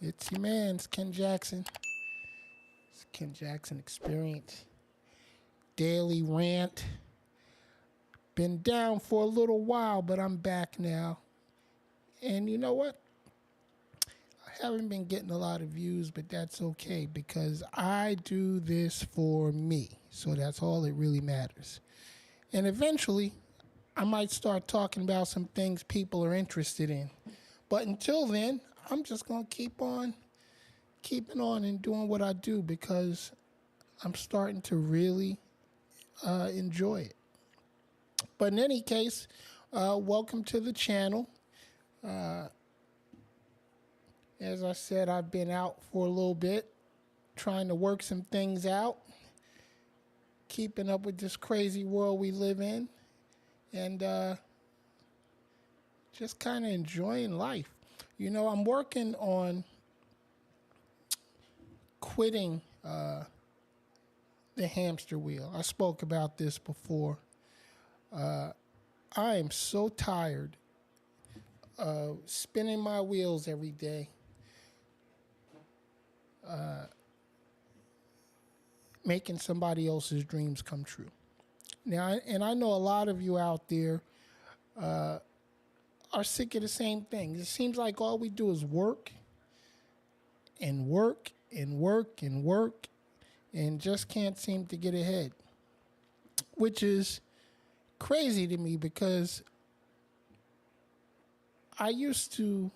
It's your man, it's Ken Jackson. It's Ken Jackson Experience. Daily Rant. Been down for a little while, but I'm back now. And you know what? I haven't been getting a lot of views, but that's okay because I do this for me. So that's all that really matters. And eventually, I might start talking about some things people are interested in. But until then, I'm just going to keep on keeping on and doing what I do because I'm starting to really enjoy it. But in any case, welcome to the channel. As I said, I've been out for a little bit, trying to work some things out, keeping up with this crazy world we live in, and just kind of enjoying life. You know, I'm working on quitting the hamster wheel. I spoke about this before. I am so tired of spinning my wheels every day, making somebody else's dreams come true. Now, and I know a lot of you out there are sick of the same thing. It seems like all we do is work and work and work and work and just can't seem to get ahead, which is crazy to me because I used to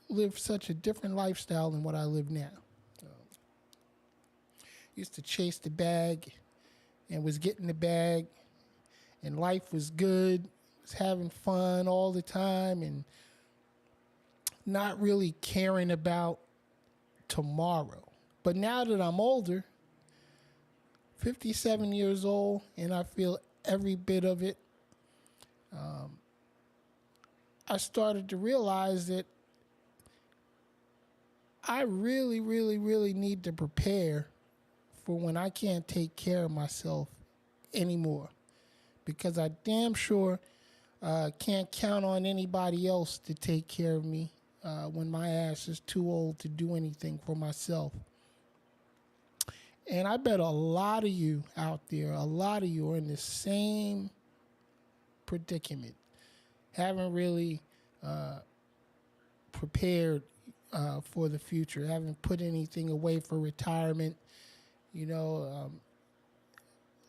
live such a different lifestyle than what I live now. Used to chase the bag and was getting the bag, and life was good, was having fun all the time and not really caring about tomorrow. But now that I'm older, 57 years old, and I feel every bit of it, I started to realize that I really, really, really need to prepare for when I can't take care of myself anymore, because I damn sure can't count on anybody else to take care of me when my ass is too old to do anything for myself. And I bet a lot of you out there, a lot of you are in the same predicament. Haven't really prepared for the future. Haven't put anything away for retirement. You know,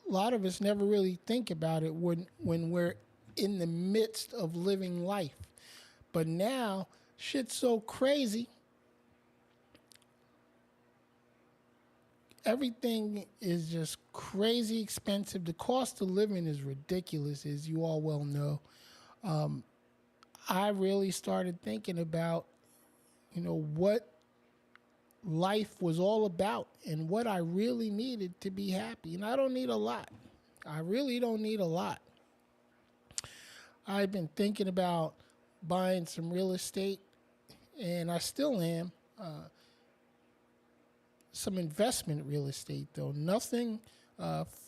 a lot of us never really think about it when we're in the midst of living life. But now, shit's so crazy. Everything is just crazy expensive. The cost of living is ridiculous, as you all well know. I really started thinking about, you know, what life was all about and what I really needed to be happy. And I don't need a lot. I really don't need a lot. I've been thinking about buying some real estate, and I still am. Some investment real estate, though. Nothing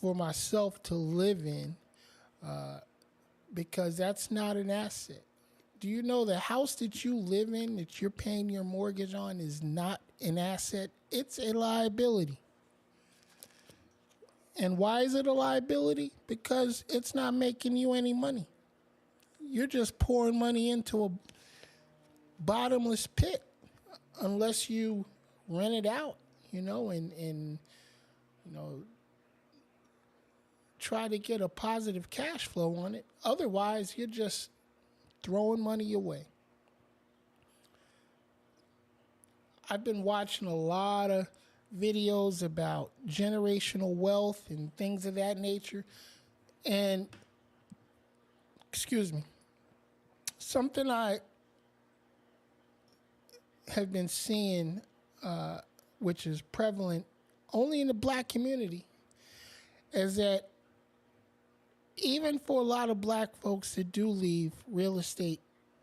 for myself to live in because that's not an asset. Do you know the house that you live in, that you're paying your mortgage on, is not an asset? It's a liability. And why is it a liability? Because it's not making you any money. You're just pouring money into a bottomless pit unless you rent it out, you know, and you know, try to get a positive cash flow on it. Otherwise, you're just throwing money away. I've been watching a lot of videos about generational wealth and things of that nature. And, excuse me, something I have been seeing, which is prevalent only in the black community, is that even for a lot of black folks that do leave real estate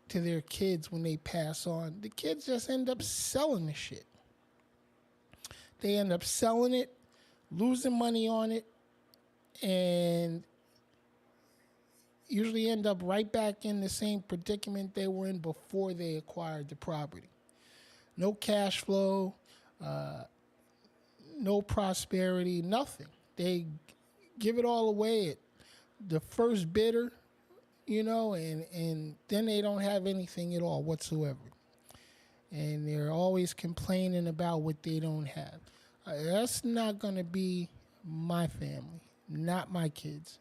to their kids when they pass on, the kids just end up selling the shit. They end up selling it, losing money on it, and usually end up right back in the same predicament they were in before they acquired the property. no cash flow, no prosperity, nothing. They give it all away at the first bidder, and then they don't have anything at all whatsoever. And they're always complaining about what they don't have. That's not going to be my family, not my kids.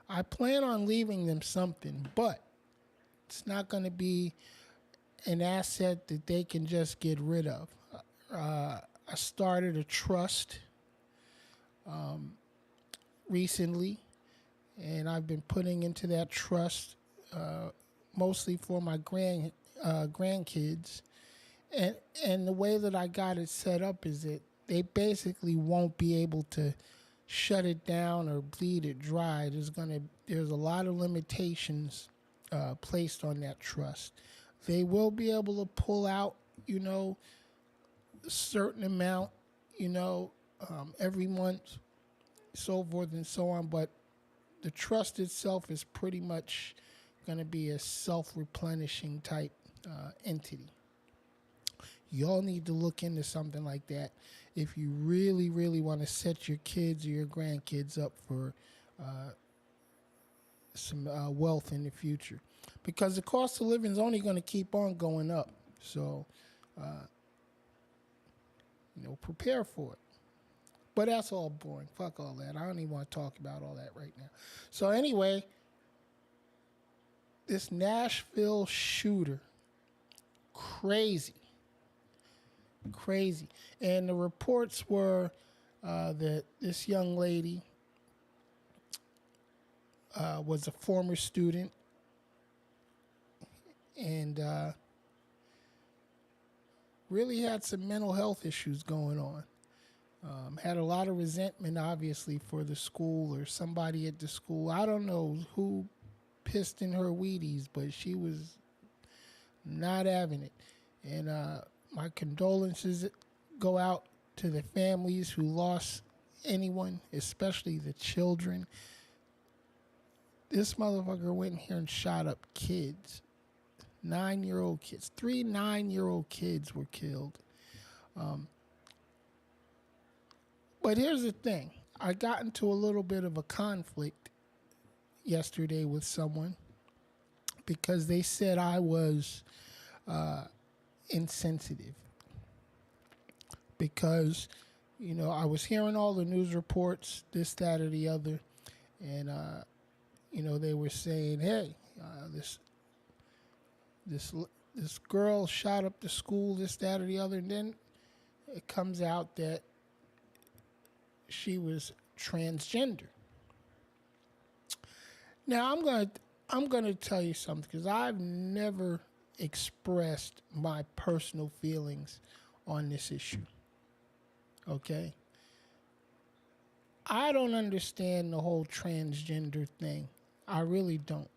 I plan on leaving them something, but it's not going to be an asset that they can just get rid of. I started a trust recently, and I've been putting into that trust mostly for my grandkids. And the way that I got it set up is that they basically won't be able to shut it down or bleed it dry. There's a lot of limitations placed on that trust. They will be able to pull out, a certain amount, every month, so forth and so on. But the trust itself is pretty much going to be a self-replenishing type entity. You all need to look into something like that if you really, really want to set your kids or your grandkids up for some wealth in the future. Because the cost of living is only going to keep on going up. So, prepare for it. But that's all boring. Fuck all that. I don't even want to talk about all that right now. So anyway, this Nashville shooter, crazy. And the reports were that this young lady was a former student and really had some mental health issues going on. Had a lot of resentment, obviously, for the school or somebody at the school. I don't know who pissed in her Wheaties, but she was not having it. And my condolences go out to the families who lost anyone, especially the children. This motherfucker went in here and shot up kids. 9-year-old kids. 3 9-year-old kids were killed. But here's the thing. I got into a little bit of a conflict yesterday with someone because they said I was insensitive. Because, I was hearing all the news reports, this, that, or the other, and, they were saying, hey, this girl shot up the school, this, that, or the other, and then it comes out that she was transgender. Now I'm gonna tell you something because I've never expressed my personal feelings on this issue. Okay? I don't understand the whole transgender thing. I really don't.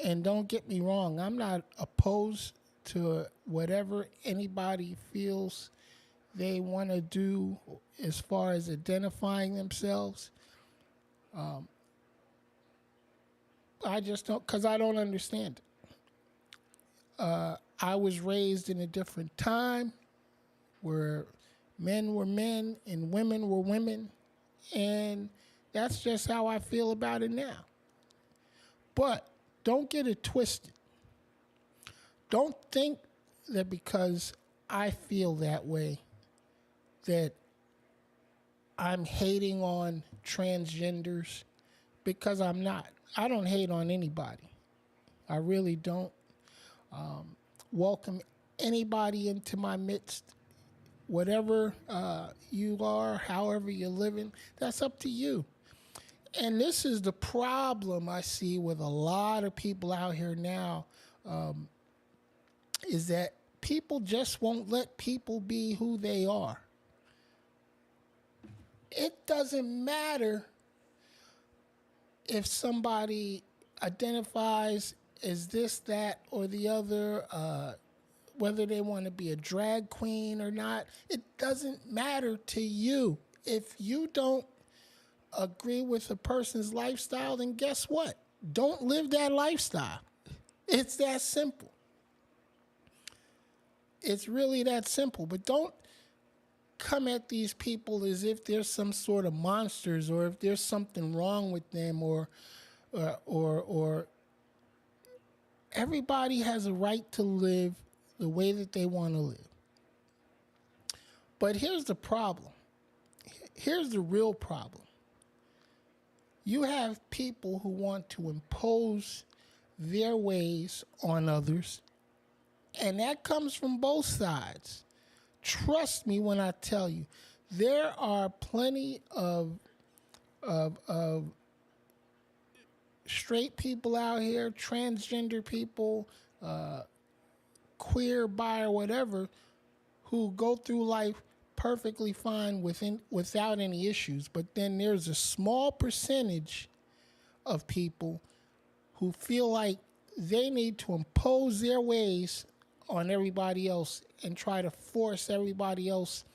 And don't get me wrong, I'm not opposed to whatever anybody feels they want to do as far as identifying themselves. I just don't, because I don't understand it. I was raised in a different time where men were men and women were women, and that's just how I feel about it now. But don't get it twisted. Don't think that because I feel that way that I'm hating on transgenders, because I'm not. I don't hate on anybody. I really don't. Welcome anybody into my midst. Whatever you are, however you're living, that's up to you. And this is the problem I see with a lot of people out here now, is that people just won't let people be who they are. It doesn't matter if somebody identifies as this, that, or the other, whether they want to be a drag queen or not. It doesn't matter to you. If you don't agree with a person's lifestyle, then guess what? Don't live that lifestyle. It's that simple. It's really that simple. But don't come at these people as if they're some sort of monsters, or if there's something wrong with them, or everybody has a right to live the way that they want to live. But here's the problem. Here's the real problem. You have people who want to impose their ways on others, and that comes from both sides. Trust me when I tell you, there are plenty of straight people out here, transgender people, queer, bi, or whatever, who go through life perfectly fine without any issues. But then there's a small percentage of people who feel like they need to impose their ways on everybody else and try to force everybody else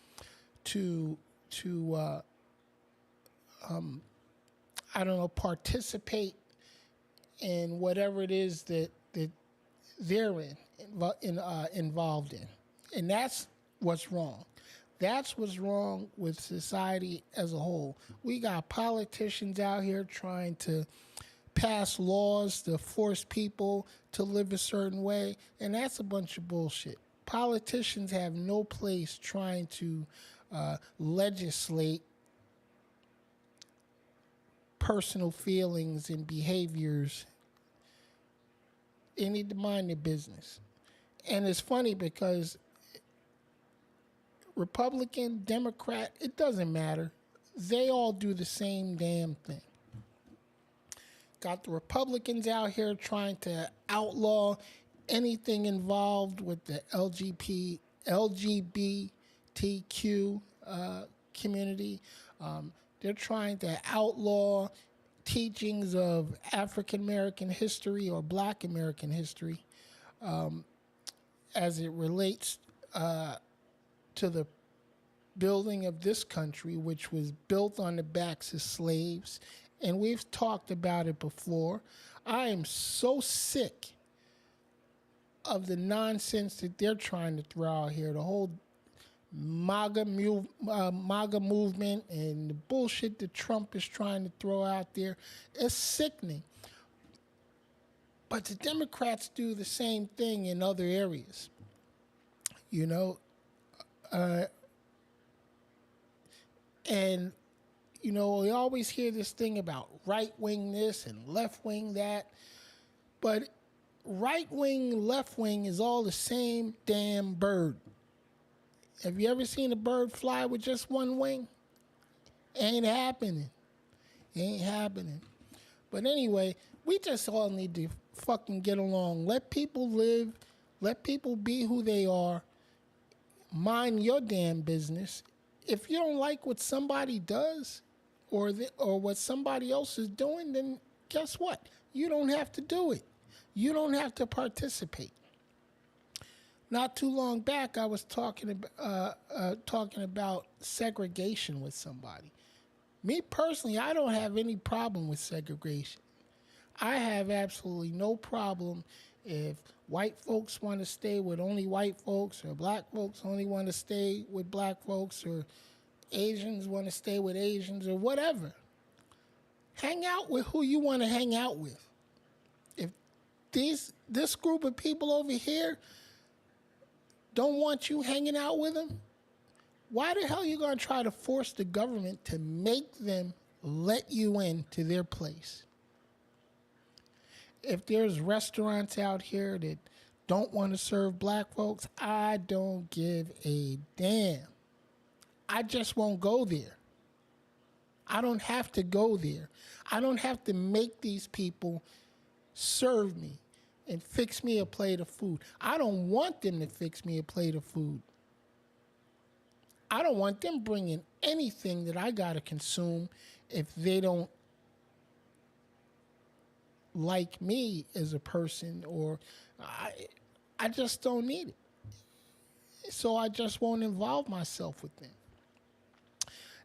to I don't know, participate in whatever it is that they're involved in. And that's what's wrong. That's what's wrong with society as a whole. We got politicians out here trying to pass laws to force people to live a certain way, and that's a bunch of bullshit. Politicians have no place trying to legislate personal feelings and behaviors. They need to mind their business. And it's funny because Republican, Democrat, it doesn't matter. They all do the same damn thing. Got the Republicans out here trying to outlaw anything involved with the LGBTQ community. They're trying to outlaw teachings of African American history or Black American history as it relates to the building of this country, which was built on the backs of slaves. And we've talked about it before. I am so sick of the nonsense that they're trying to throw out here, the whole MAGA movement and the bullshit that Trump is trying to throw out there. It's sickening. But the Democrats do the same thing in other areas. You know, and you know, we always hear this thing about right-wing this and left-wing that. But right-wing, left-wing is all the same damn bird. Have you ever seen a bird fly with just one wing? Ain't happening. Ain't happening. But anyway, we just all need to fucking get along. Let people live. Let people be who they are. Mind your damn business. If you don't like what somebody does, or what somebody else is doing, then guess what? You don't have to do it. You don't have to participate. Not too long back, I was talking about segregation with somebody. Me personally, I don't have any problem with segregation. I have absolutely no problem if white folks want to stay with only white folks, or black folks only want to stay with black folks, or Asians want to stay with Asians, or whatever. Hang out with who you want to hang out with. If this group of people over here don't want you hanging out with them, why the hell are you going to try to force the government to make them let you into their place? If there's restaurants out here that don't want to serve black folks, I don't give a damn. I just won't go there. I don't have to go there. I don't have to make these people serve me and fix me a plate of food. I don't want them to fix me a plate of food. I don't want them bringing anything that I got to consume if they don't like me as a person, or I just don't need it. So I just won't involve myself with them.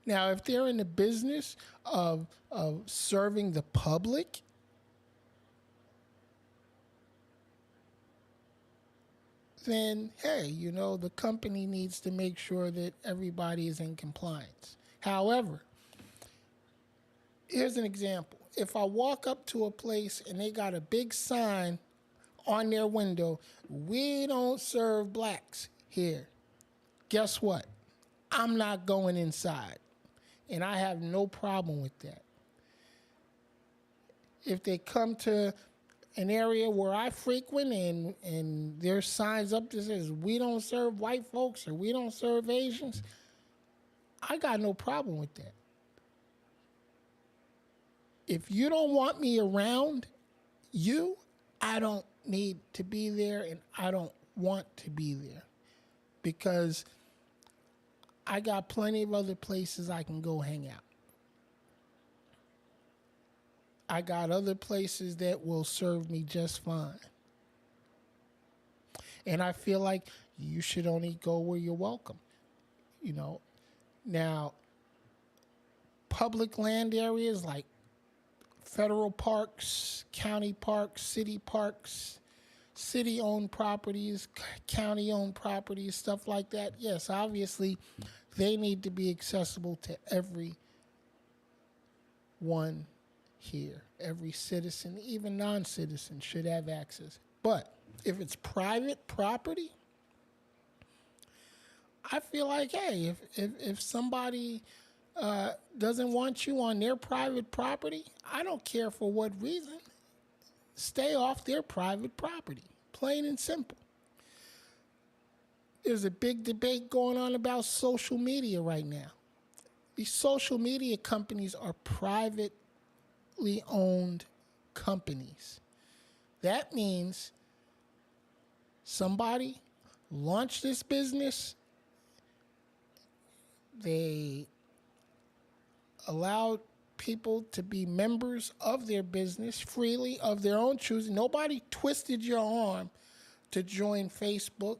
Now, if they're in the business of serving the public, then hey, the company needs to make sure that everybody is in compliance. However, here's an example. If I walk up to a place and they got a big sign on their window, we don't serve blacks here. Guess what? I'm not going inside. And I have no problem with that. If they come to an area where I frequent and there's signs up that says we don't serve white folks or we don't serve Asians, I got no problem with that. If you don't want me around you, I don't need to be there and I don't want to be there because I got plenty of other places I can go hang out. I got other places that will serve me just fine. And I feel like you should only go where you're welcome. Now, public land areas like federal parks, county parks, city-owned properties, county-owned properties, stuff like that. Yes, obviously, they need to be accessible to everyone here. Every citizen, even non-citizen, should have access. But if it's private property, I feel like, hey, if somebody doesn't want you on their private property, I don't care for what reason, stay off their private property. Plain and simple. There's a big debate going on about social media right now. These social media companies are privately owned companies. That means somebody launched this business, they allowed people to be members of their business freely, of their own choosing. Nobody twisted your arm to join Facebook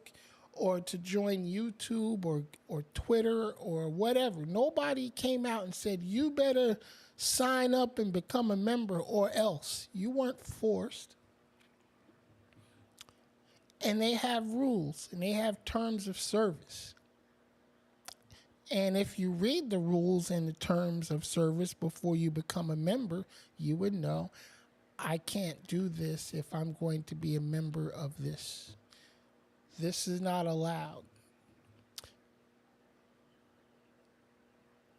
or to join YouTube or Twitter or whatever. Nobody came out and said, you better sign up and become a member or else. You weren't forced. And they have rules and they have terms of service. And if you read the rules and the terms of service before you become a member, you would know, I can't do this if I'm going to be a member of this. This is not allowed.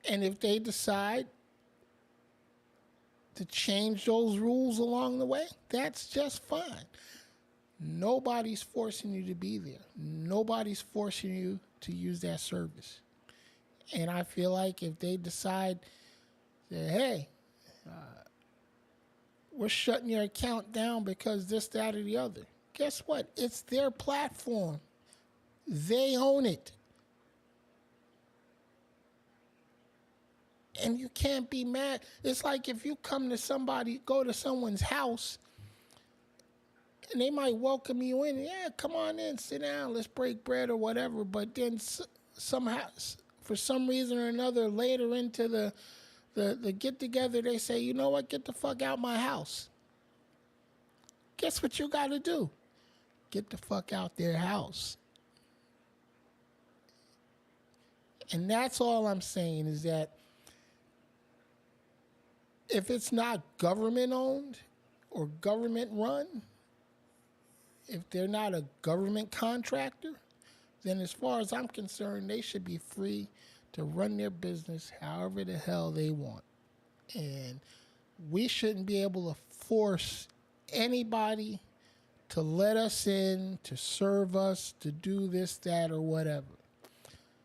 And if they decide to change those rules along the way, that's just fine. Nobody's forcing you to be there. Nobody's forcing you to use that service. And I feel like if they decide that, hey, we're shutting your account down because this, that, or the other, guess what? It's their platform. They own it. And you can't be mad. It's like if you go to someone's house, and they might welcome you in. Yeah, come on in, sit down, let's break bread or whatever. But then somehow, for some reason or another, later into the get-together, they say, you know what, get the fuck out my house. Guess what you got to do? Get the fuck out their house. And that's all I'm saying is that if it's not government-owned or government-run, if they're not a government contractor, then as far as I'm concerned, they should be free to run their business however the hell they want. And we shouldn't be able to force anybody to let us in, to serve us, to do this, that, or whatever.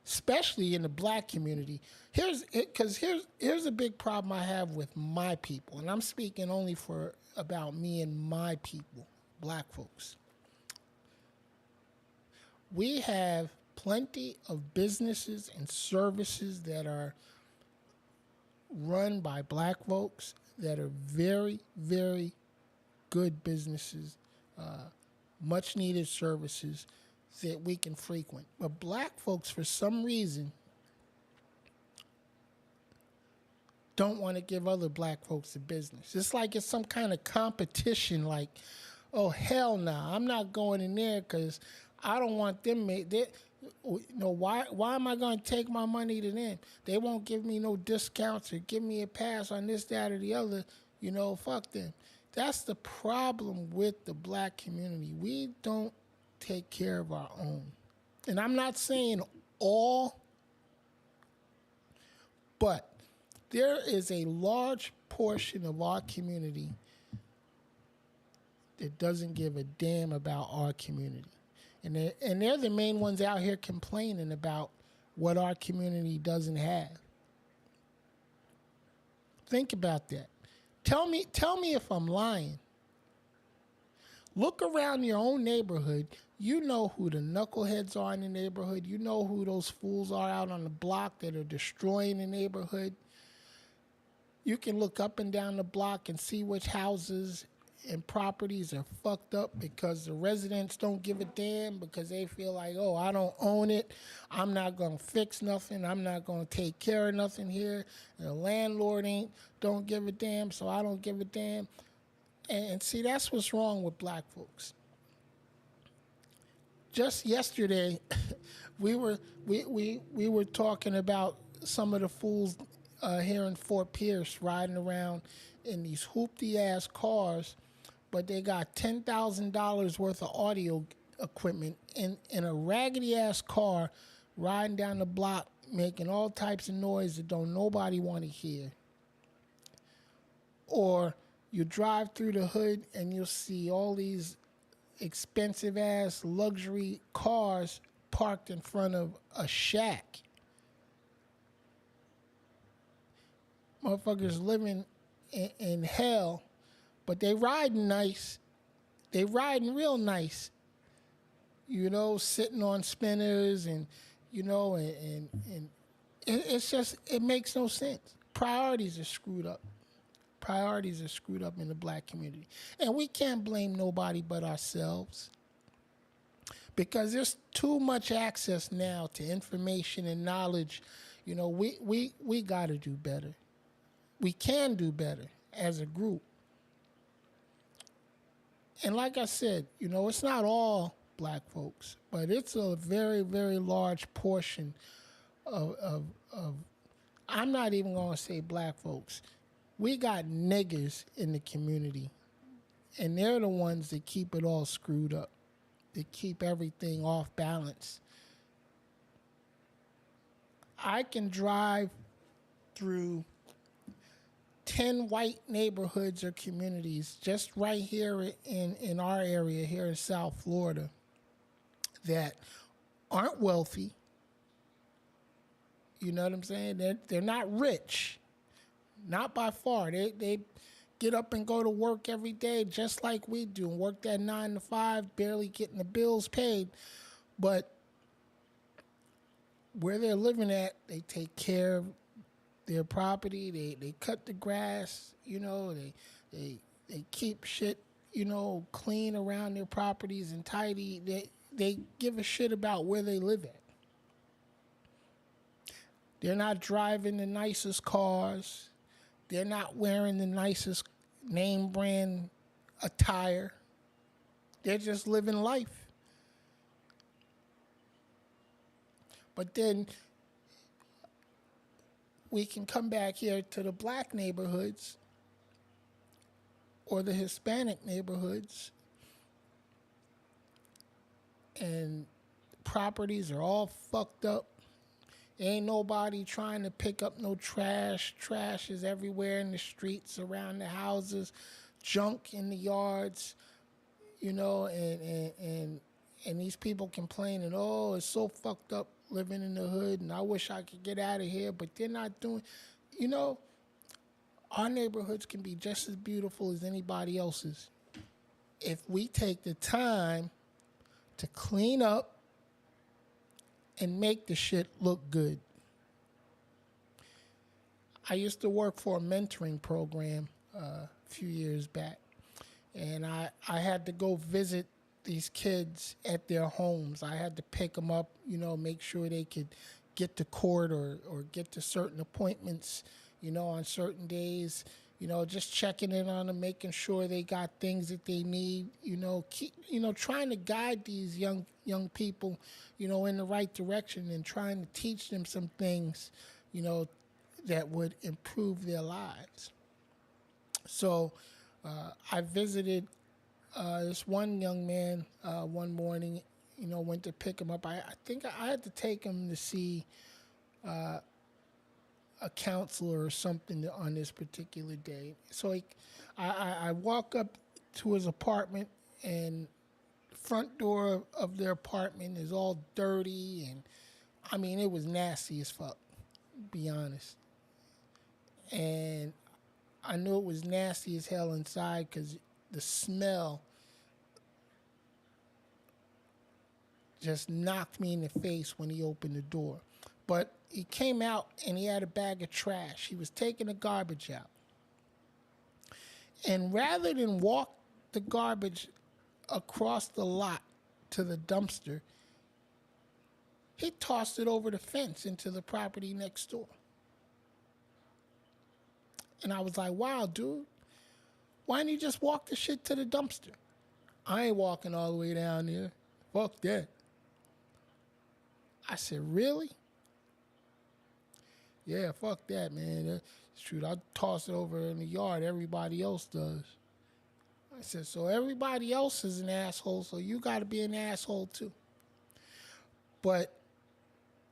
Especially in the black community. Here's a big problem I have with my people, and I'm speaking only about me and my people, black folks. We have plenty of businesses and services that are run by black folks that are very, very good businesses, much needed services that we can frequent. But black folks, for some reason, don't want to give other black folks a business. It's like it's some kind of competition, like, oh, hell no, I'm not going in there because I don't want them made. Why am I going to take my money to them? They won't give me no discounts or give me a pass on this, that, or the other. Fuck them. That's the problem with the black community. We don't take care of our own. And I'm not saying all, but there is a large portion of our community that doesn't give a damn about our community. And they're the main ones out here complaining about what our community doesn't have. Think about that. Tell me if I'm lying. Look around your own neighborhood. You know who the knuckleheads are in the neighborhood. You know who those fools are out on the block that are destroying the neighborhood. You can look up and down the block and see which houses and properties are fucked up because the residents don't give a damn because they feel like, oh, I don't own it. I'm not going to fix nothing. I'm not going to take care of nothing here. And the landlord don't give a damn, so I don't give a damn. And see, that's what's wrong with black folks. Just yesterday, we were talking about some of the fools here in Fort Pierce riding around in these hoopty-ass cars, but they got $10,000 worth of audio equipment in a raggedy-ass car riding down the block making all types of noise that don't nobody want to hear. Or you drive through the hood and you'll see all these expensive-ass luxury cars parked in front of a shack. Motherfuckers living in hell, but they riding nice. They riding real nice. Sitting on spinners and it's just, it makes no sense. Priorities are screwed up. Priorities are screwed up in the black community. And we can't blame nobody but ourselves. Because there's too much access now to information and knowledge. We got to do better. We can do better as a group. And like I said, it's not all black folks, but it's a very, very large portion of I'm not even going to say black folks. We got niggers in the community, and they're the ones that keep it all screwed up, that keep everything off balance. I can drive through 10 white neighborhoods or communities just right here in our area here in South Florida that aren't wealthy. You know what I'm saying? They're not rich. Not by far. They get up and go to work every day just like we do and work that 9 to 5, barely getting the bills paid. But where they're living at, they take care of their property. They cut the grass, they keep shit, clean around their properties and tidy. They give a shit about where they live at. They're not driving the nicest cars. They're not wearing the nicest name brand attire. They're just living life. But then we can come back here to the black neighborhoods or the Hispanic neighborhoods, and properties are all fucked up. Ain't nobody trying to pick up no trash. Trash is everywhere in the streets, around the houses, junk in the yards, and these people complaining, oh, it's so fucked up living in the hood, and I wish I could get out of here, but they're not doing, our neighborhoods can be just as beautiful as anybody else's if we take the time to clean up and make the shit look good. I used to work for a mentoring program a few years back, and I had to go visit these kids at their homes. I had to pick them up, make sure they could get to court or get to certain appointments, on certain days. Just checking in on them, making sure they got things that they need, trying to guide these young people, in the right direction and trying to teach them some things, that would improve their lives. So I visited this one young man one morning, went to pick him up. I think I had to take him to see a counselor or something on this particular day. So I walk up to his apartment, and the front door of their apartment is all dirty, and I mean, it was nasty as fuck, to be honest. And I knew it was nasty as hell inside because the smell just knocked me in the face when he opened the door. But he came out and he had a bag of trash. He was taking the garbage out. And rather than walk the garbage across the lot to the dumpster, he tossed it over the fence into the property next door. And I was like, wow, dude, why didn't you just walk the shit to the dumpster? I ain't walking all the way down there. Fuck that. I said, really? Yeah, fuck that, man. Shoot, I'll toss it over in the yard. Everybody else does. I said, so everybody else is an asshole, so you got to be an asshole too. But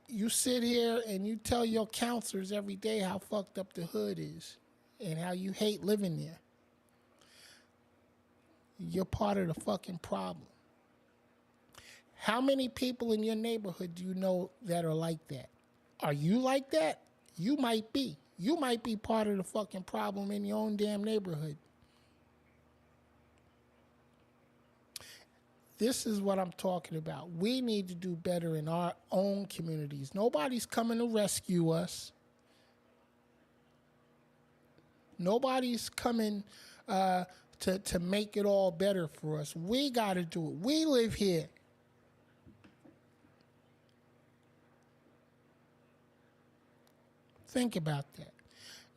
you sit here and you tell your counselors every day how fucked up the hood is and how you hate living there. You're part of the fucking problem. How many people in your neighborhood do you know that are like that? Are you like that? You might be. You might be part of the fucking problem in your own damn neighborhood. This is what I'm talking about. We need to do better in our own communities. Nobody's coming to rescue us. Nobody's coming to make it all better for us. We got to do it. We live here. Think about that.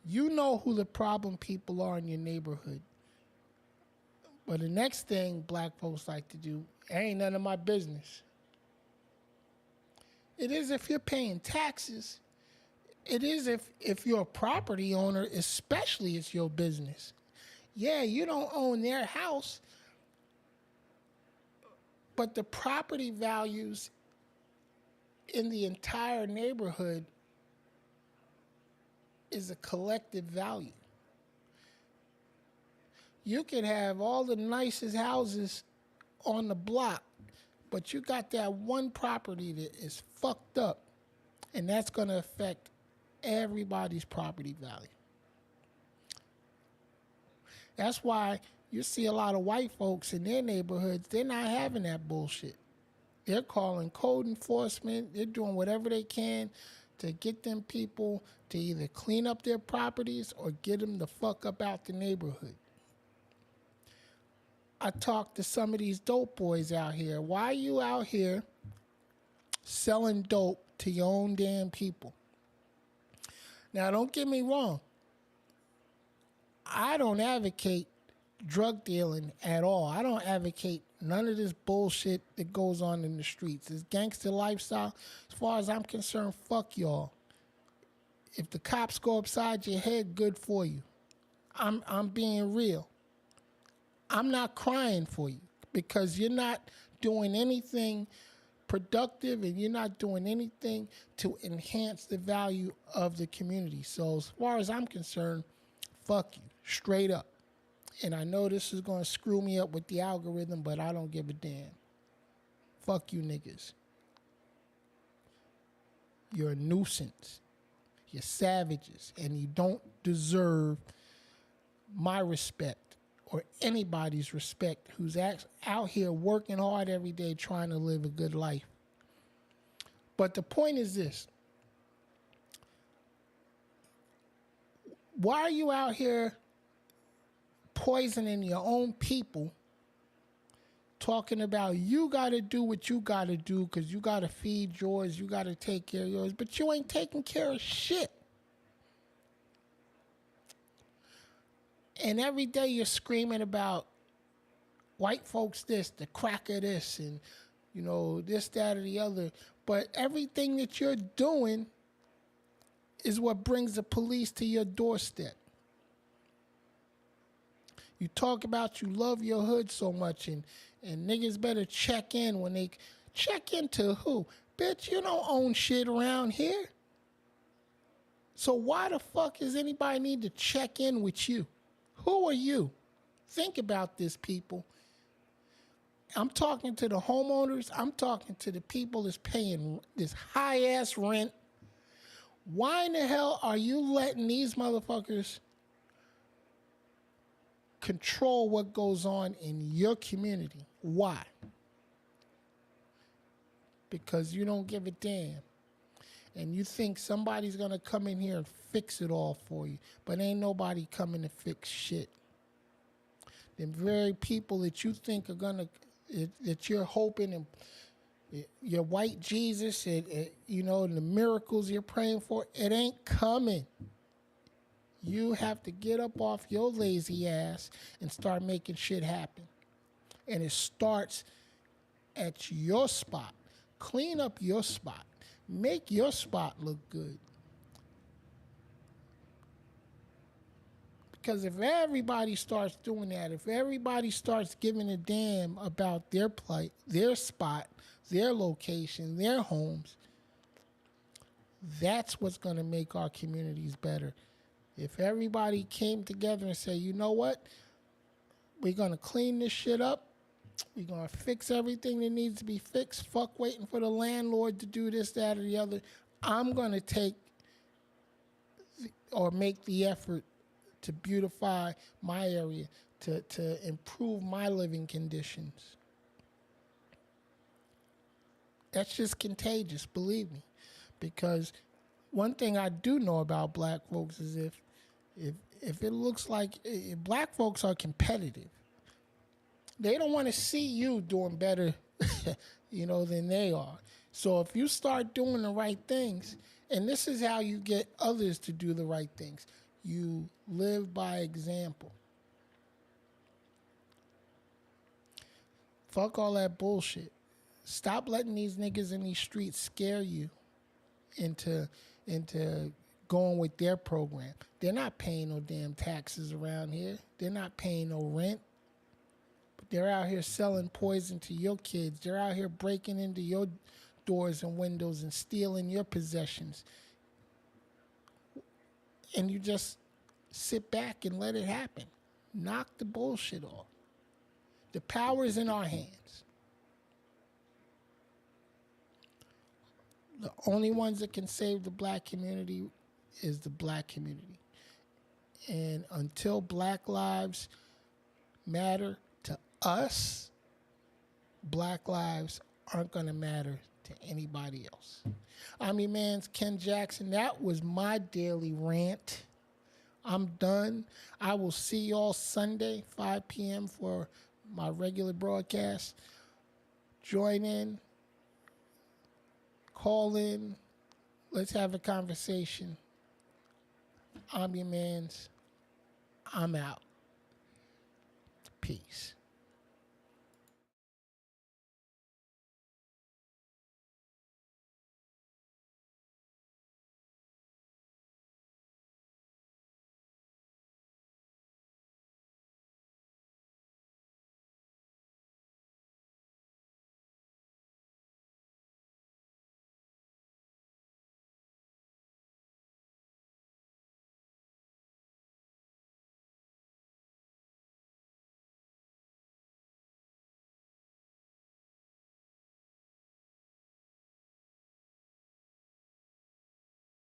You know who the problem people are in your neighborhood. But the next thing black folks like to do, ain't none of my business. It is if you're paying taxes. It is if you're a property owner, especially it's your business. Yeah, you don't own their house, but the property values in the entire neighborhood is a collective value. You can have all the nicest houses on the block, but you got that one property that is fucked up, and that's going to affect everybody's property value. That's why you see a lot of white folks in their neighborhoods, they're not having that bullshit. They're calling code enforcement. They're doing whatever they can to get them people to either clean up their properties or get them the fuck up out the neighborhood. I talked to some of these dope boys out here. Why are you out here selling dope to your own damn people? Now, don't get me wrong. I don't advocate drug dealing at all. I don't advocate none of this bullshit that goes on in the streets. This gangster lifestyle, as far as I'm concerned, fuck y'all. If the cops go upside your head, good for you. I'm being real. I'm not crying for you because you're not doing anything productive and you're not doing anything to enhance the value of the community. So as far as I'm concerned, fuck you, straight up. And I know this is going to screw me up with the algorithm, but I don't give a damn. Fuck you niggas. You're a nuisance. You're savages. And you don't deserve my respect or anybody's respect who's out here working hard every day trying to live a good life. But the point is this. Why are you out here poisoning your own people, talking about you got to do what you got to do because you got to feed yours, you got to take care of yours, but you ain't taking care of shit. And every day you're screaming about white folks this, the cracker this, and, you know, this, that, or the other. But everything that you're doing is what brings the police to your doorstep. You talk about you love your hood so much, and niggas better check in when they check into who? Bitch, you don't own shit around here. So why the fuck does anybody need to check in with you? Who are you? Think about this, people. I'm talking to the homeowners. I'm talking to the people that's paying this high-ass rent. Why in the hell are you letting these motherfuckers control what goes on in your community? Why? Because you don't give a damn. And you think somebody's going to come in here and fix it all for you. But ain't nobody coming to fix shit. The very people that you think are going to, that you're hoping and your white Jesus, you know, the miracles you're praying for, it ain't coming. You have to get up off your lazy ass and start making shit happen. And it starts at your spot. Clean up your spot. Make your spot look good. Because if everybody starts doing that, if everybody starts giving a damn about their plight, their spot, their location, their homes, that's what's going to make our communities better. If everybody came together and said, you know what, we're going to clean this shit up. We're going to fix everything that needs to be fixed. Fuck waiting for the landlord to do this, that, or the other. I'm going to take or make the effort to beautify my area, to improve my living conditions. That's just contagious, believe me. Because one thing I do know about black folks is if it looks like black folks are competitive, they don't want to see you doing better, you know, than they are. So if you start doing the right things, and this is how you get others to do the right things, you live by example. Fuck all that bullshit. Stop letting these niggas in these streets scare you into going with their program. They're not paying no damn taxes around here. They're not paying no rent. But they're out here selling poison to your kids. They're out here breaking into your doors and windows and stealing your possessions. And you just sit back and let it happen. Knock the bullshit off. The power is in our hands. The only ones that can save the black community is the black community. And until black lives matter to us, black lives aren't going to matter to anybody else. I'm your man's Ken Jackson. That was my daily rant. I'm done. I will see y'all Sunday, 5 p.m. for my regular broadcast. Join in. Call in. Let's have a conversation. I'm your man's. I'm out. Peace.